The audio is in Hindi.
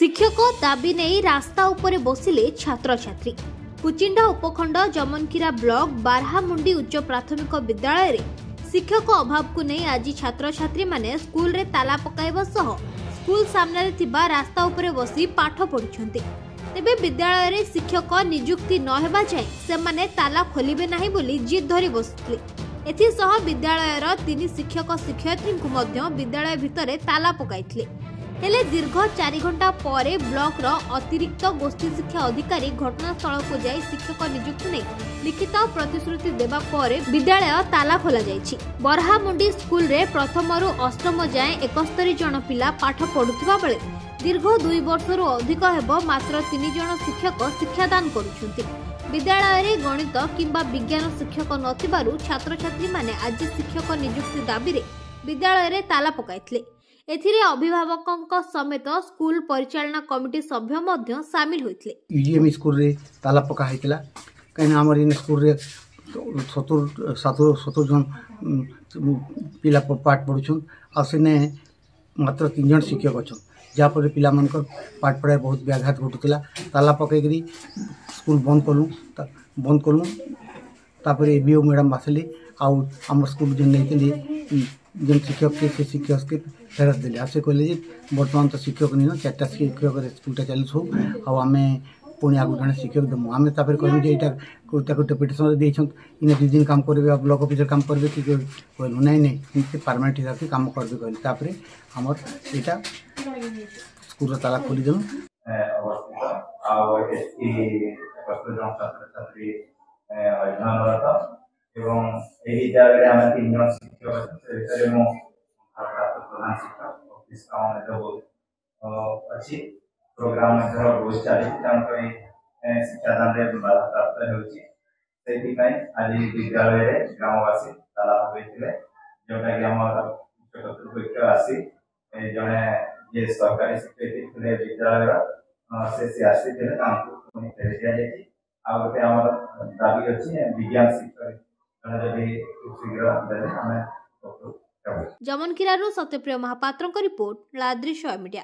शिक्षक दाबी नहीं रास्ता उपरे बसिले छात्र छात्री। कुचिंडा उपखंड जमनखीरा ब्लॉक बारहामुंडी उच्च प्राथमिक विद्यालय रे शिक्षक अभाव को नहीं आज छात्र छात्री माने स्कूल रे ताला पकाइबा सह स्कूल सामने रे थिबा रास्ता उपरे बसी पाठ पढुछंती। तेबे विद्यालय रे शिक्षक नियुक्ति न हेबा जाय से माने ताला खोलिबे नाही बोली जिद धरी बसथिले। एथि सह विद्यालयर 3 शिक्षक शिक्षयित्री को मध्य विद्यालय भितरे ताला पकाइथिले। हेले दीर्घ 4 घंटा परे ब्लॉक रो अतिरिक्त गोष्ठी शिक्षा अधिकारी घटनास्थल को जाई शिक्षक नियुक्ति नहीं लिखित प्रतिश्रुति देबा परे विद्यालय ताला खोला जायछि। बरहामुंडी स्कूल रे प्रथम रु अष्टम जाए 71 जन पिला पाठ पढुथिबा बेले दीर्घ 2 वर्षरु अधिक हेबो मात्र 3 जन शिक्षक शिक्षादान करूछंती। विद्यालय रे गणित किंबा विज्ञान शिक्षक नथिबारु छात्र छात्री माने आज शिक्षक नियुक्ति दाबी रे विद्यालय रे ताला पकाइथिले। एथिरे अभिभावकक समेत स्कूल परिचालना कमिटी सभ्य मध्य शामिल होइथिले। यूजीएम स्कूल रे ताला पका हैतिला कहीं हमर इन स्कूल रे 70 जन पिला पाठ पढुछन आ सेने मात्र 3 जन शिक्षक अछन जहाँ पर पिला मानकर पाठ पढ़ाई बहुत व्याघात घटुला। ताला पकईकरी स्कूल बंद कलु तापर एबीओ मैडम आसिले आउ आम स्कूल जो नहीं जेन शिक्षक के से शिक्षक के फेरत देले आपसे कहले बर्तमान तो शिक्षक नहीं 4टा शिक्षक स्कूलटा चलुछ आम पुणी आगु जन शिक्षक देमु आम तापर कहलु जे एटा पिटिशन देछन इन 2 दिन काम करबे ब्लॉक ऑफिसर काम करबे कि कहलु नहीं से परमानेंट हिसाब से काम करबे कहलु तापर हमर एटा स्कूल ताला खोली देमु अवस्थित आ एसटी छात्र छात्री अध्ययनरत एवं यही जगह आम 3 जन शिक्षक से मो प्रधान शिक्षक ऑफिस काम अच्छी प्रोग्राम बहुत चली शिक्षादान बाधा प्राप्त हो आज विद्यालय ग्रामवासी ताला पकड़ते जोटा कि आम कर्तृपक्ष आसी जड़े जे सरकारी शिक्षक विद्यालय से आसी फेरी दि आ गए आम दाबी अच्छी विज्ञान शिक्षक जमनखीरा सत्यप्रिय महापात्र रिपोर्ट लादृश्य मीडिया।